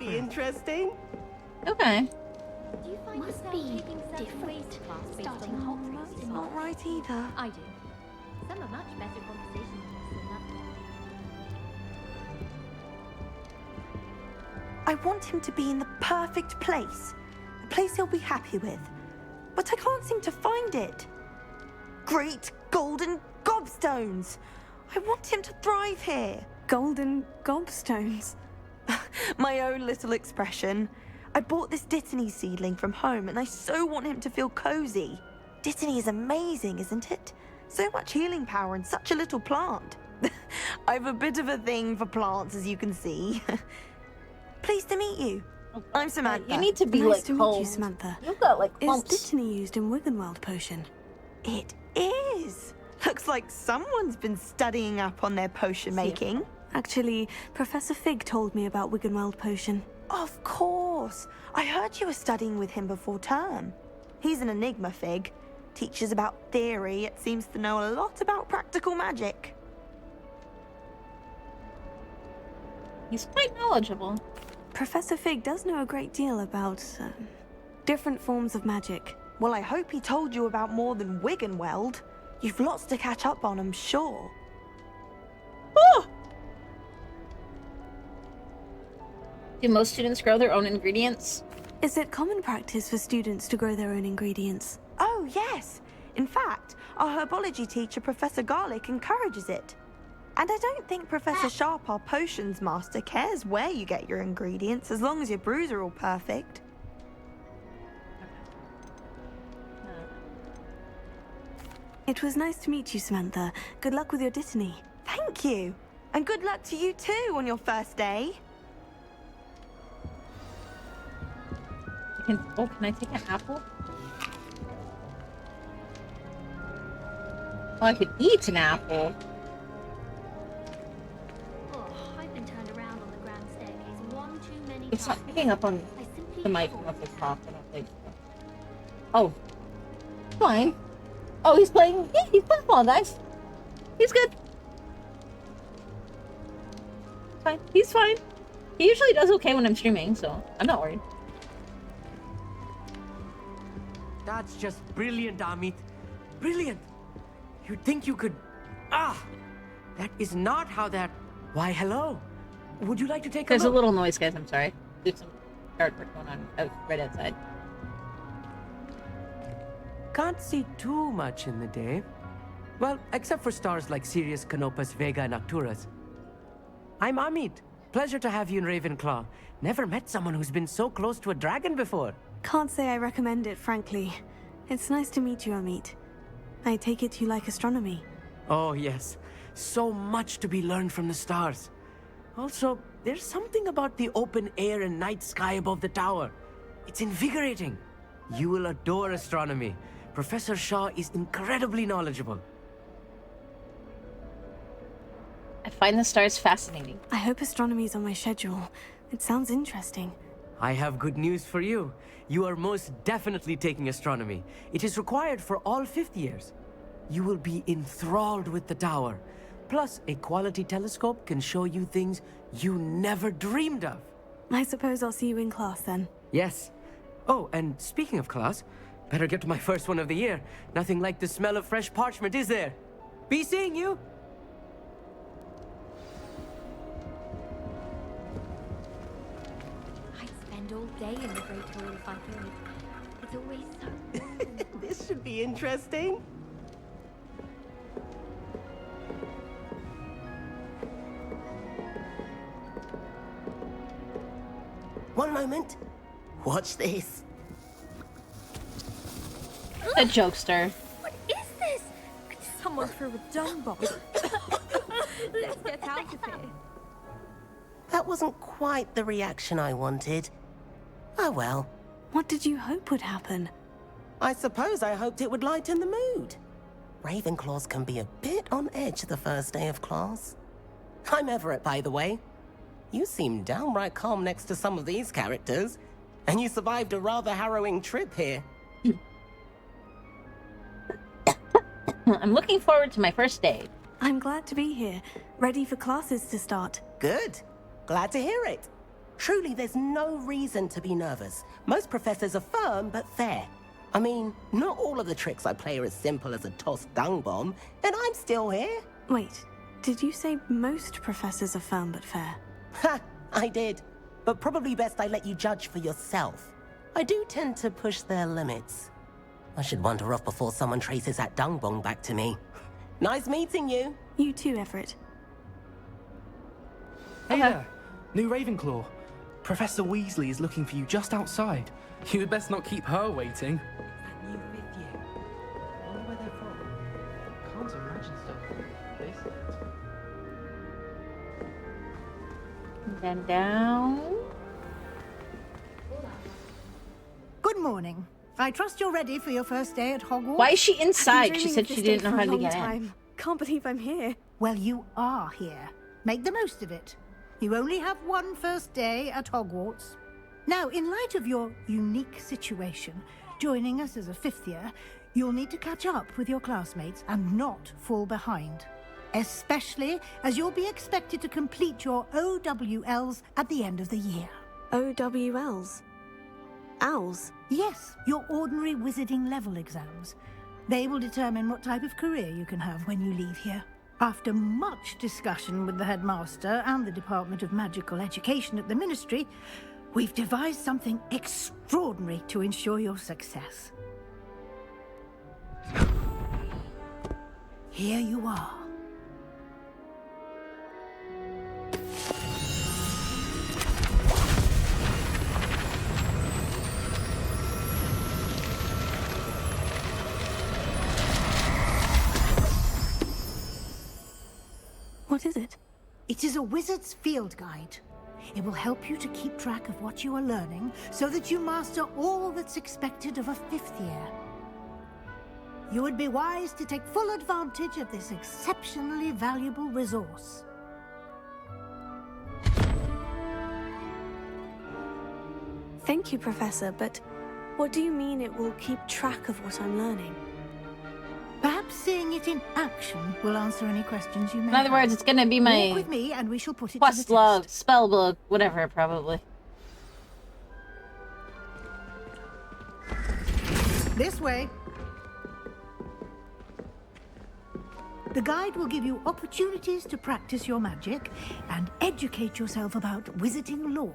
be interesting. Okay. Do you find Must yourself be taking certain different. ways class based Starting on Hogwarts Hogwarts is in not right either. I do. Some are much better conversationalists than that. I want him to be in the perfect place. A place he'll be happy with. But I can't seem to find it. Great golden gobstones! I want him to thrive here. Golden gobstones. My own little expression. I bought this Dittany seedling from home and I so want him to feel cozy. Dittany is amazing, isn't it? So much healing power in such a little plant. I've a bit of a thing for plants, as you can see. Pleased to meet you. I'm Samantha. You need to be Nice like to meet cold. you, Samantha. You've got like Is clumps. Dittany used in Wiggenweld potion? It is. Looks like someone's been studying up on their potion making. Actually, Professor Fig told me about Wiggenweld potion. Of course. I heard you were studying with him before term. He's an enigma, Fig. Teaches about theory, yet seems to know a lot about practical magic. He's quite knowledgeable. Professor Fig does know a great deal about different forms of magic. Well, I hope he told you about more than Wiggenweld. You've lots to catch up on, I'm sure. Oh! Do most students grow their own ingredients? Is it common practice for students to grow their own ingredients? Oh, yes. In fact, our herbology teacher, Professor Garlick, encourages it. And I don't think Professor Sharp, our potions master, cares where you get your ingredients, as long as your brews are all perfect. It was nice to meet you, Samantha. Good luck with your Dittany. Thank you. And good luck to you too on your first day. Can I take an apple? Oh, I could eat an apple. Oh, I've been turned around on the grand staircase one too many It's times. not picking up on I simply the mic can't. from up the top, I don't think so. Oh. Fine. Oh, he's playing. Yeah, he's playing ball, guys. He's good. Fine. He's fine. He usually does okay when I'm streaming, so I'm not worried. That's just brilliant, Amit. Brilliant. You'd think you could... That is not how that... Why, hello. Would you like to take There's a a look? little noise, guys. I'm sorry. There's some yard work going on right outside. Can't see too much in the day. Well, except for stars like Sirius, Canopus, Vega, and Arcturus. I'm Amit. Pleasure to have you in Ravenclaw. Never met someone who's been so close to a dragon before. Can't say I recommend it, frankly. It's nice to meet you, Amit. I take it you like astronomy. Oh, yes. So much to be learned from the stars. Also, there's something about the open air and night sky above the tower. It's invigorating. You will adore astronomy. Professor Shaw is incredibly knowledgeable. I find the stars fascinating. I hope astronomy's on my schedule. It sounds interesting. I have good news for you. You are most definitely taking astronomy. It is required for all fifth years. You will be enthralled with the tower. Plus, a quality telescope can show you things you never dreamed of. I suppose I'll see you in class then. Yes. Oh, and speaking of class, better get to my first one of the year. Nothing like the smell of fresh parchment, is there? Be seeing you! I'd spend all day in the Great Hall if I could. It's always so warm. This should be interesting. One moment. Watch this. A jokester. What is this? Someone threw a dung bomb. Let's get out of here. That wasn't quite the reaction I wanted. Oh well. What did you hope would happen? I suppose I hoped it would lighten the mood. Ravenclaws can be a bit on edge the first day of class. I'm Everett, by the way. You seem downright calm next to some of these characters, and you survived a rather harrowing trip here. I'm looking forward to my first day. I'm glad to be here, ready for classes to start. Good. Glad to hear it. Truly, there's no reason to be nervous. Most professors are firm but fair. I mean, not all of the tricks I play are as simple as a tossed dung bomb, and I'm still here. Wait, did you say most professors are firm but fair? Ha! I did. But probably best I let you judge for yourself. I do tend to push their limits. I should wander off before someone traces that dung bomb back to me. Nice meeting you. You too, Everett. Hey there, new Ravenclaw. Professor Weasley is looking for you just outside. You had best not keep her waiting. That new fifth year. I wonder where they're from. Can't imagine stuff this And then down. Good morning. I trust you're ready for your first day at Hogwarts. Why is she I've been inside? She dreaming said of this she day didn't know for how a to long get in. time. Can't believe I'm here. Well, you are here. Make the most of it. You only have one first day at Hogwarts. Now, in light of your unique situation, joining us as a fifth year, you'll need to catch up with your classmates and not fall behind. Especially as you'll be expected to complete your OWLs at the end of the year. OWLs? Owls? Yes, your ordinary wizarding level exams. They will determine what type of career you can have when you leave here. After much discussion with the headmaster and the Department of Magical Education at the Ministry, we've devised something extraordinary to ensure your success. Here you are. What is it? It is a wizard's field guide. It will help you to keep track of what you are learning so that you master all that's expected of a fifth year. You would be wise to take full advantage of this exceptionally valuable resource. Thank you, Professor, but what do you mean it will keep track of what I'm learning? Perhaps seeing it in action will answer any questions you may In other have. words, it's gonna be Walk my with me and we shall put it to quest the log, test. spell book, whatever, probably. This way. The guide will give you opportunities to practice your magic and educate yourself about wizarding lore.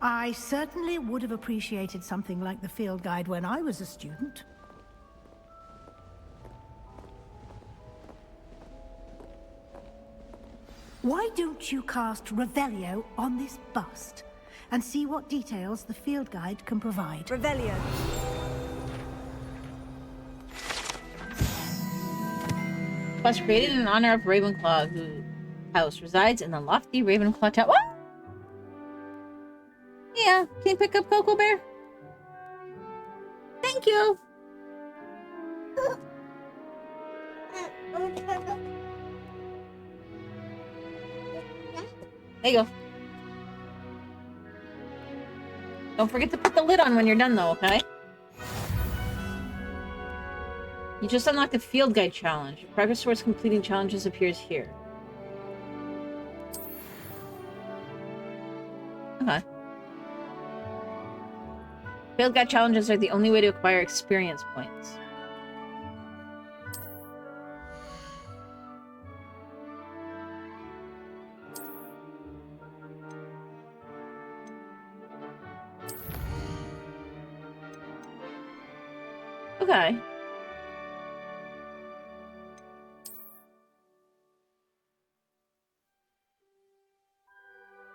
I certainly would have appreciated something like the field guide when I was a student. Why don't you cast Revelio on this bust and see what details the field guide can provide? Revelio. Quest created in honor of Ravenclaw, whose house resides in the lofty Ravenclaw Tower. What? Yeah, can you pick up Cocoa Bear? Thank you. There you go. Don't forget to put the lid on when you're done, though, okay? You just unlocked the Field Guide Challenge. Progress towards completing challenges appears here. Okay. Field Guide Challenges are the only way to acquire experience points. Okay.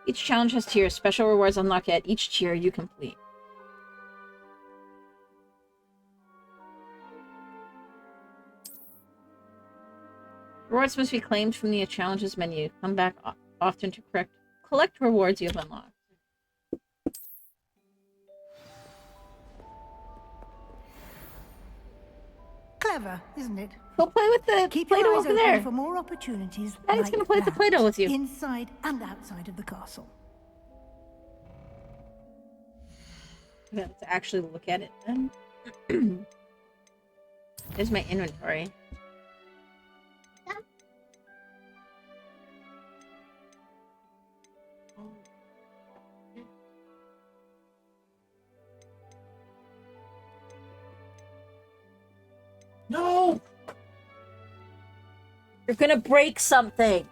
Each challenge has tiers. Special rewards unlock at each tier you complete. Rewards must be claimed from the challenges menu. Come back often to collect rewards you have unlocked. Clever, isn't it? Go play with the Keep your Play-Doh eyes over open there. for more opportunities Daddy's like gonna play with the that, Play-Doh with you. inside and outside of the castle. We have to actually look at it then. There's my inventory. No! You're gonna break something.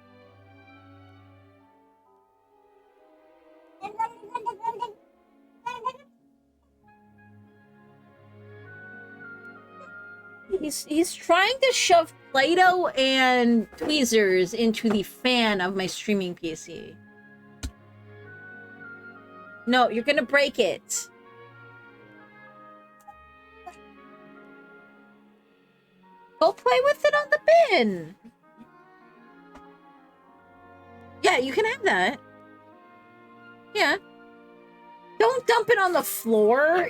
He's trying to shove Play-Doh and tweezers into the fan of my streaming PC. No, you're gonna break it. Go play with it on the bin. Yeah, you can have that. Yeah. Don't dump it on the floor.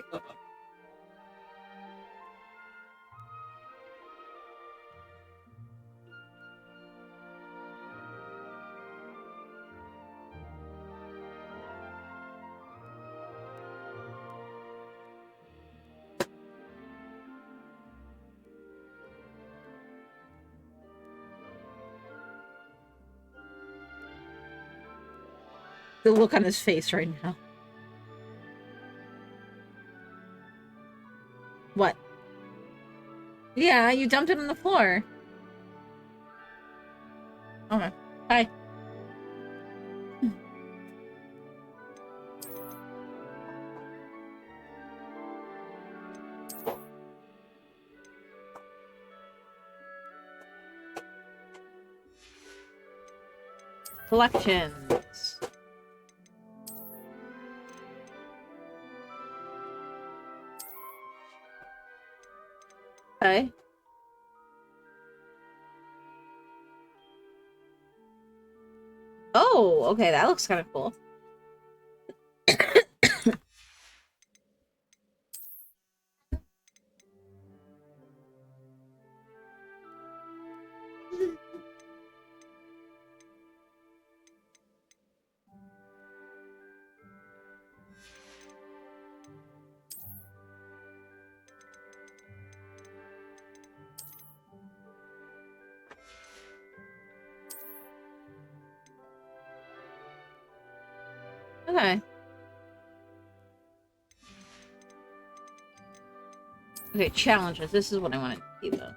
The look on his face right now. What? Yeah, you dumped it on the floor. Okay. Bye. Collections. Okay. Oh, okay, that looks kind of cool. Okay. Okay, challenges. This is what I wanted to see, though.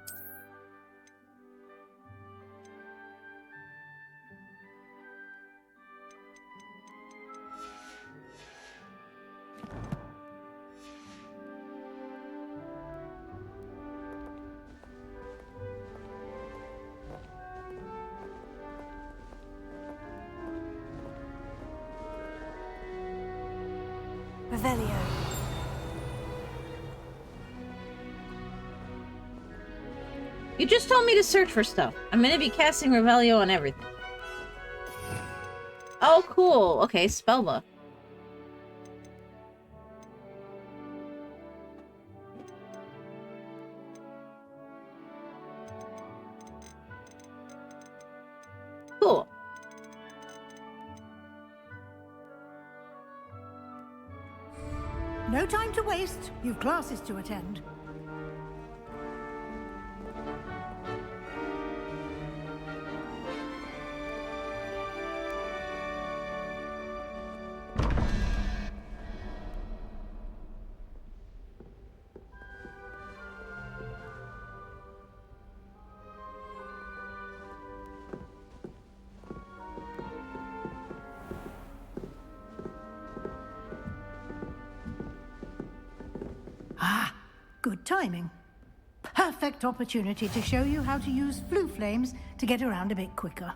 Revelio. You just told me to search for stuff. I'm gonna be casting Revelio on everything. Oh, cool. Okay, spellbook. Cool. No time to waste. You've classes to attend. Good timing. Perfect opportunity to show you how to use flue flames to get around a bit quicker.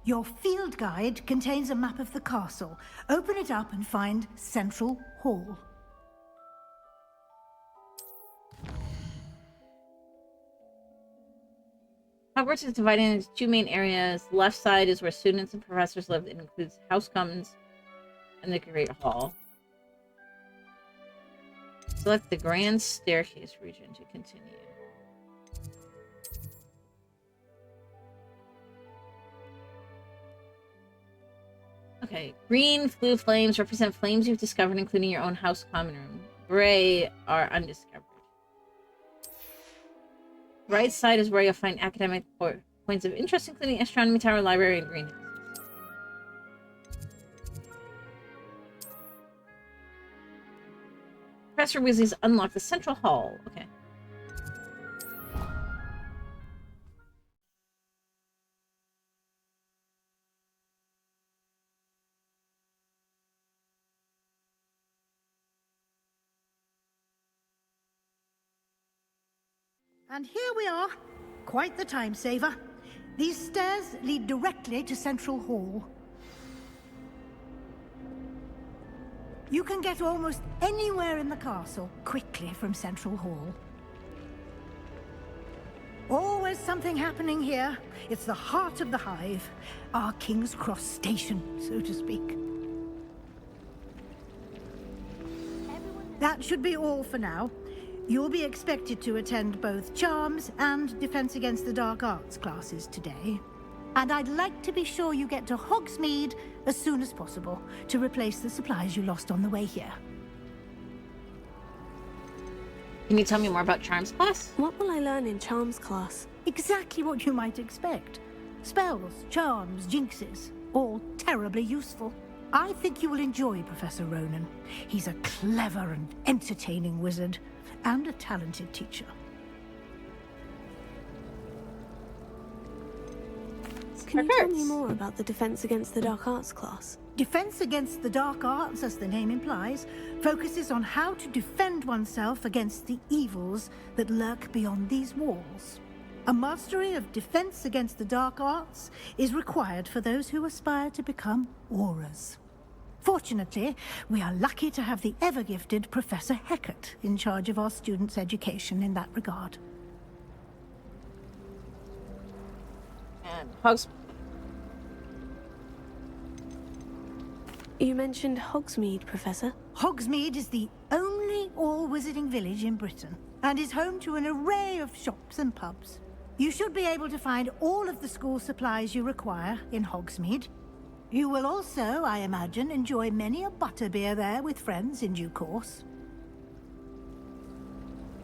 Your field guide contains a map of the castle. Open it up and find Central Hall. Hogwarts is divided into two main areas. The left side is where students and professors live. It includes House Commons and the Great Hall. Select the Grand Staircase region to continue. Okay, green flue flames represent flames you've discovered, including your own house common room. Gray are undiscovered. Right side is where you'll find academic points of interest, including astronomy tower, library, and greenhouse. Professor Weasley's unlocked the central hall. Okay. And here we are. Quite the time saver. These stairs lead directly to Central Hall. You can get almost anywhere in the castle quickly from Central Hall. Always something happening here. It's the heart of the hive. Our King's Cross station, so to speak. That should be all for now. You'll be expected to attend both Charms and Defense Against the Dark Arts classes today. And I'd like to be sure you get to Hogsmeade as soon as possible to replace the supplies you lost on the way here. Can you tell me more about Charms class? What will I learn in Charms class? Exactly what you might expect. Spells, charms, jinxes, all terribly useful. I think you will enjoy Professor Ronan. He's a clever and entertaining wizard, and a talented teacher. Can you tell me more about the Defense Against the Dark Arts class? Defense Against the Dark Arts, as the name implies, focuses on how to defend oneself against the evils that lurk beyond these walls. A mastery of Defense Against the Dark Arts is required for those who aspire to become Aurors. Fortunately, we are lucky to have the ever-gifted Professor Hecat in charge of our students' education in that regard. And You mentioned Hogsmeade, Professor. Hogsmeade is the only all-wizarding village in Britain, and is home to an array of shops and pubs. You should be able to find all of the school supplies you require in Hogsmeade. You will also, I imagine, enjoy many a butterbeer there with friends in due course.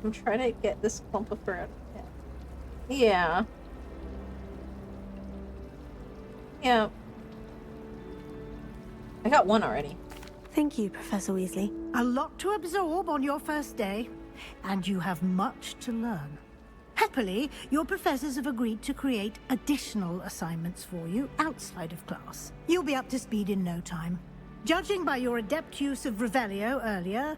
I'm trying to get this clump of fur out of my head. Yeah. Yeah. I got one already. Thank you, Professor Weasley. A lot to absorb on your first day, and you have much to learn. Happily, your professors have agreed to create additional assignments for you outside of class. You'll be up to speed in no time. Judging by your adept use of Revelio earlier,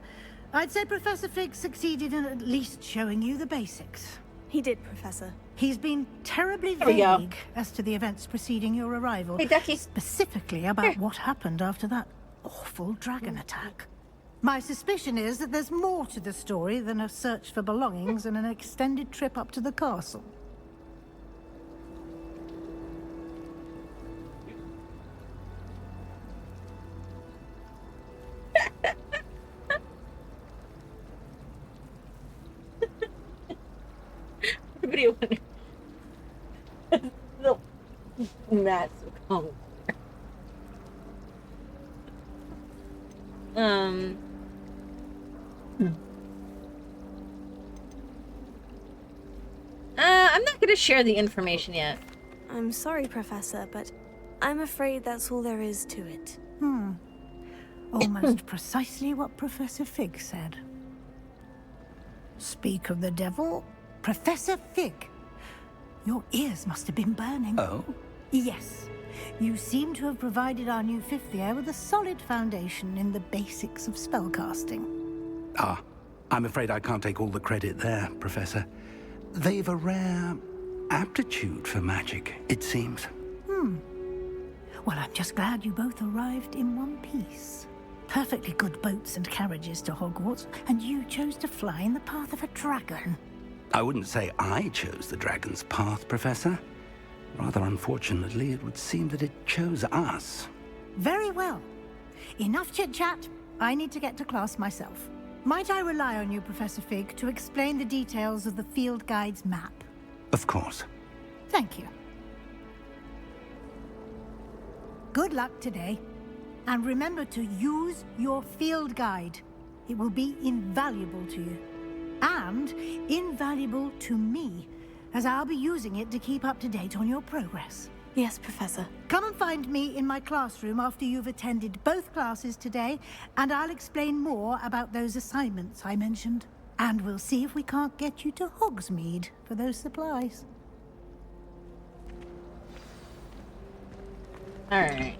I'd say Professor Fig succeeded in at least showing you the basics. He did, Professor. He's been terribly There we go. vague as to the events preceding your arrival. Hey, Ducky. Specifically about what happened after that awful dragon attack. My suspicion is that there's more to the story than a search for belongings and an extended trip up to the castle. Everybody wonder. No. Matt's so calm. I'm not gonna share the information yet. I'm sorry, Professor, but I'm afraid that's all there is to it. Almost precisely what Professor Fig said. Speak of the devil, Professor Fig. Your ears must have been burning. Oh? Yes. You seem to have provided our new fifth year with a solid foundation in the basics of spellcasting. Ah, I'm afraid I can't take all the credit there, Professor. They've a rare aptitude for magic, it seems. Well, I'm just glad you both arrived in one piece. Perfectly good boats and carriages to Hogwarts, and you chose to fly in the path of a dragon. I wouldn't say I chose the dragon's path, Professor. Rather unfortunately, it would seem that it chose us. Very well. Enough chit-chat. I need to get to class myself. Might I rely on you, Professor Fig, to explain the details of the field guide's map? Of course. Thank you. Good luck today. And remember to use your field guide. It will be invaluable to you. And invaluable to me, as I'll be using it to keep up to date on your progress. Yes, Professor. Come and find me in my classroom after you've attended both classes today, and I'll explain more about those assignments I mentioned. And we'll see if we can't get you to Hogsmeade for those supplies. Alright.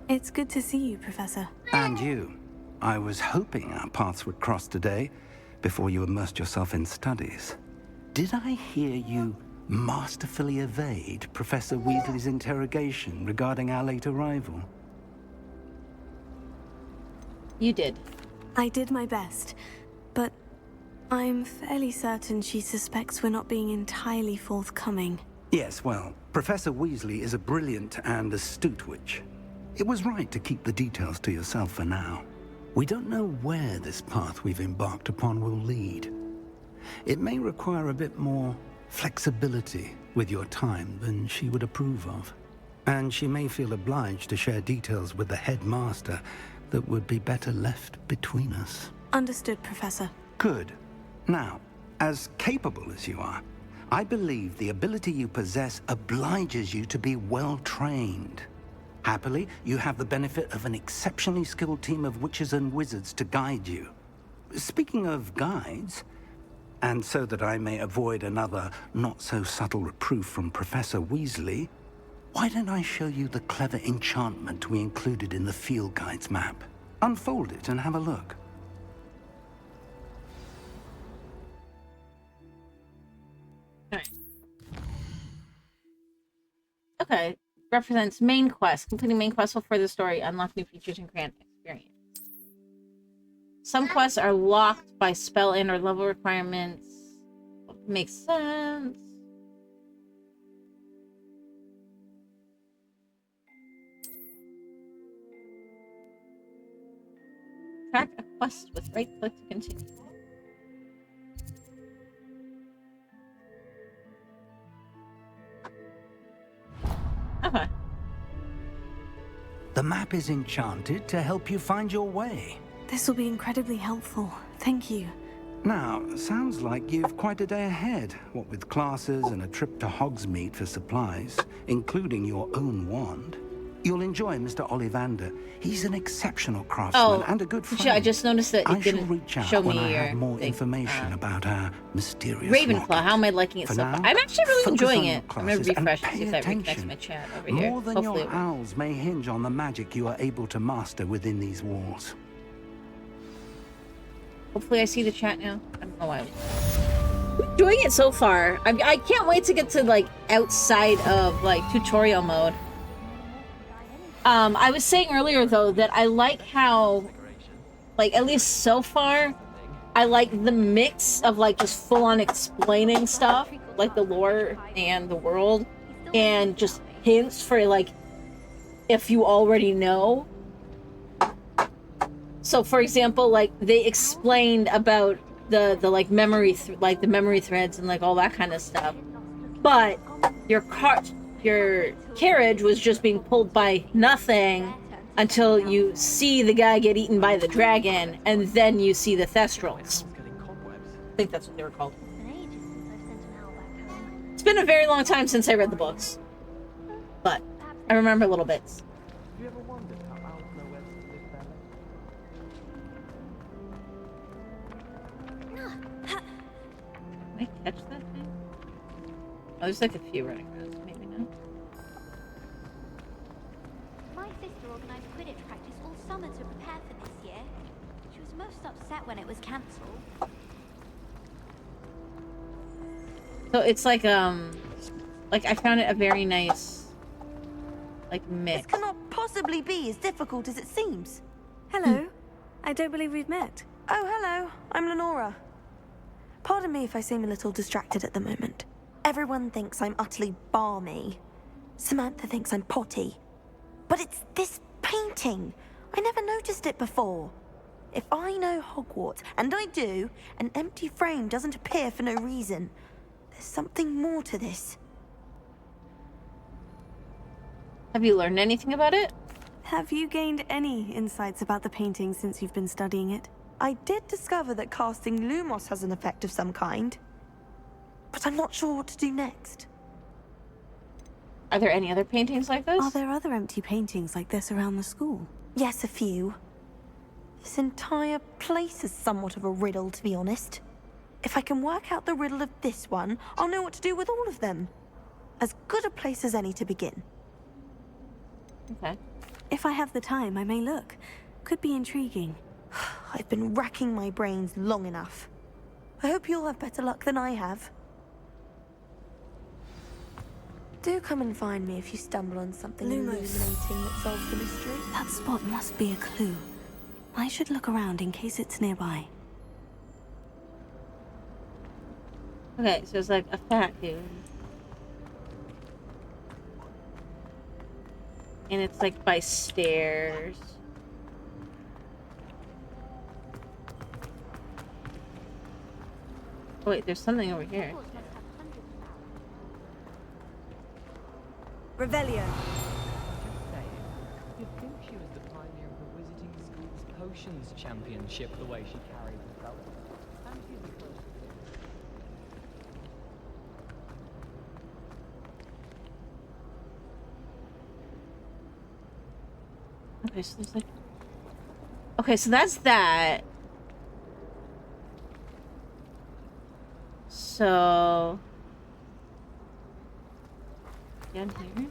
It's good to see you, Professor. And you. I was hoping our paths would cross today before you immersed yourself in studies. Did I hear you masterfully evade Professor Weasley's interrogation regarding our late arrival? You did. I did my best, but I'm fairly certain she suspects we're not being entirely forthcoming. Yes, well, Professor Weasley is a brilliant and astute witch. It was right to keep the details to yourself for now. We don't know where this path we've embarked upon will lead. It may require a bit more flexibility with your time than she would approve of. And she may feel obliged to share details with the headmaster that would be better left between us. Understood, Professor. Good. Now, as capable as you are, I believe the ability you possess obliges you to be well trained. Happily, you have the benefit of an exceptionally skilled team of witches and wizards to guide you. Speaking of guides, and so that I may avoid another not-so-subtle reproof from Professor Weasley, why don't I show you the clever enchantment we included in the field guide's map? Unfold it and have a look. Alright. Okay. Represents main quest. Completing main quest will further the story, unlock new features, and grant experience. Some quests are locked by spell and or level requirements. Makes sense. Track a quest with right click to continue. Okay. The map is enchanted to help you find your way. This will be incredibly helpful. Thank you. Now, sounds like you've quite a day ahead, what with classes and a trip to Hogsmeade for supplies, including your own wand. You'll enjoy Mr. Ollivander. He's an exceptional craftsman and a good friend. I just noticed that I it shall didn't reach out show when me I your have more thing. information about our mysterious Ravenclaw, rocket. how am I liking it For so now, far? I'm actually really focus enjoying on your it. I'm gonna classes and refresh and see pay if that reconnects attention. my chat over here. More than Hopefully your it will. owls may hinge on the magic you are able to master within these walls. Hopefully I see the chat now. I don't know why. I'm enjoying it so far. I can't wait to get to like outside of like tutorial mode. I was saying earlier though that I like how, like at least so far, I like the mix of like just full on explaining stuff, like the lore and the world, and just hints for like if you already know. So for example, like they explained about the like memory threads and like all that kind of stuff, but your carriage was just being pulled by nothing until you see the guy get eaten by the dragon, and then you see the Thestrals. I think that's what they were called. It's been a very long time since I read the books, but I remember little bits. Can I catch that thing? Oh, there's like a few running around, so maybe not. My sister organised Quidditch practice all summer to prepare for this year. She was most upset when it was cancelled. So it's like I found it a very nice, like, mix. This cannot possibly be as difficult as it seems. Hello. I don't believe we've met. Oh, hello. I'm Lenora. Pardon me if I seem a little distracted at the moment. Everyone thinks I'm utterly balmy. Samantha thinks I'm potty. But it's this painting. I never noticed it before. If I know Hogwarts, and I do, an empty frame doesn't appear for no reason. There's something more to this. Have you learned anything about it? Have you gained any insights about the painting since you've been studying it? I did discover that casting Lumos has an effect of some kind. but I'm not sure what to do next. Are there any other paintings like this? Are there other empty paintings like this around the school? Yes, a few. This entire place is somewhat of a riddle, to be honest. If I can work out the riddle of this one, I'll know what to do with all of them. As good a place as any to begin. Okay. If I have the time, I may look. Could be intriguing. I've been racking my brains long enough. I hope you'll have better luck than I have. Do come and find me if you stumble on something Lumos. illuminating that solves the mystery. That spot must be a clue. I should look around in case it's nearby. Okay, so it's like a vacuum. And it's like by stairs. Oh, wait, there's something over here. Hogwarts must have hundreds of hours. Revelio. Just saying, you'd think she was the pioneer of the Wizarding School's Potions Championship, the way she carries herself. And she's the first. Okay, so there's like... Okay, so that's that. So... Down here?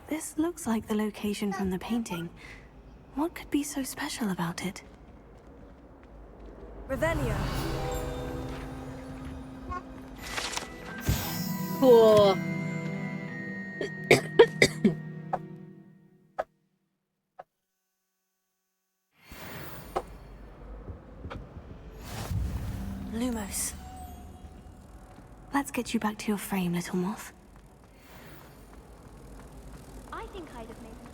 This looks like the location from the painting. What could be so special about it? Revelio. Cool. Lumos. Let's get you back to your frame, little moth. I think I'd have made an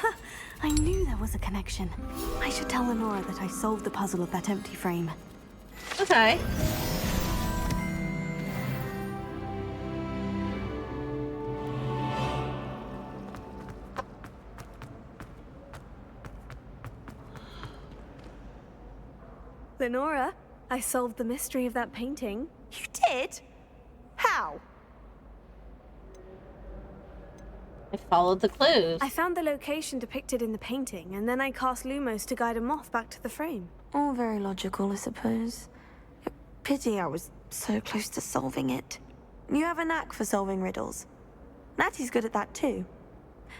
X. I knew there was a connection. I should tell Lenora that I solved the puzzle of that empty frame. Okay. Lenora, I solved the mystery of that painting. You did? How? I followed the clues. I found the location depicted in the painting, and then I cast Lumos to guide a moth back to the frame. All very logical, I suppose. Pity I was so close to solving it. You have a knack for solving riddles. Natty's good at that too.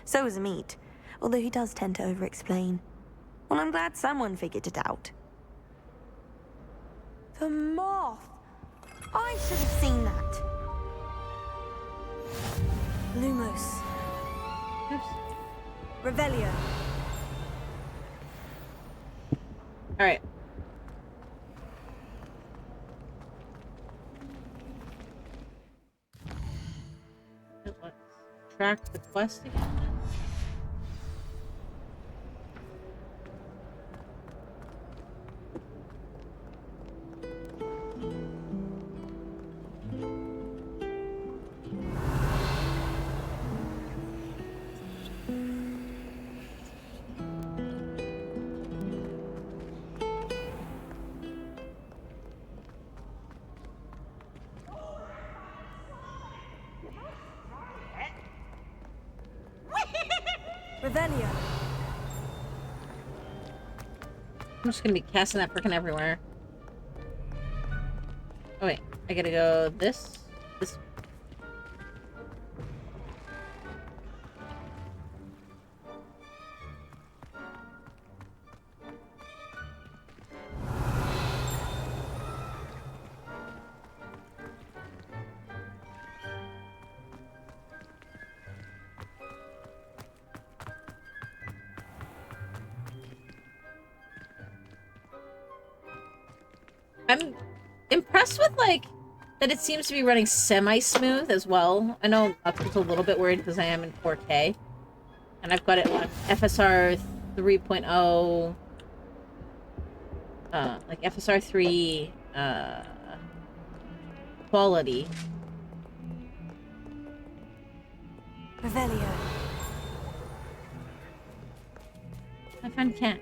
So is Amit, although he does tend to over-explain. Well, I'm glad someone figured it out. The moth! I should have seen that. Lumos. Oops. Revelio. Alright. Let's track the quest again. Revelio. I'm just gonna be casting that frickin' everywhere. Oh wait, I gotta go this. I'm impressed with, like, that it seems to be running semi-smooth as well. I know I was a little bit worried because I am in 4K. And I've got it on FSR 3.0. Like FSR 3, quality. Revelio. I found a cat.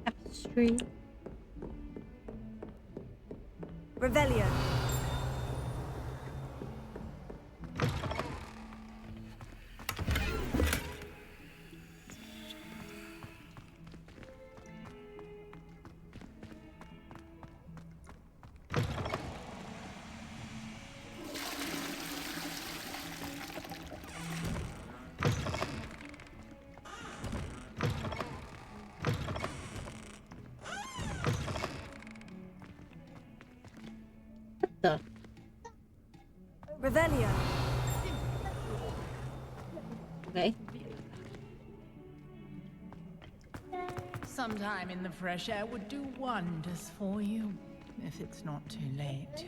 Tapestry. Revelio. The Revelio. okay. Sometime in the fresh air would do wonders for you, if it's not too late.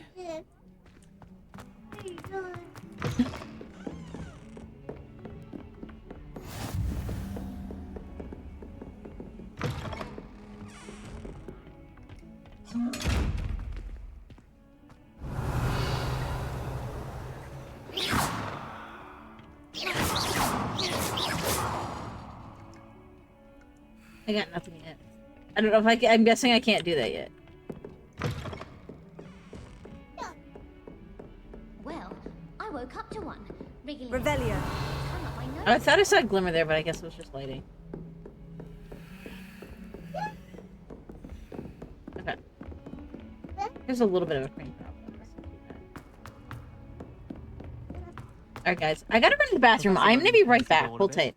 I got nothing yet. I don't know if I can. I'm guessing I can't do that yet. Well, I woke up to one. Wriggling. Revelio. Hung up my nose. I thought I saw a glimmer there, but I guess it was just lighting. Okay. There's a little bit of a crane problem. Alright, guys. I gotta run to the bathroom. I'm gonna be right back. Hold tight.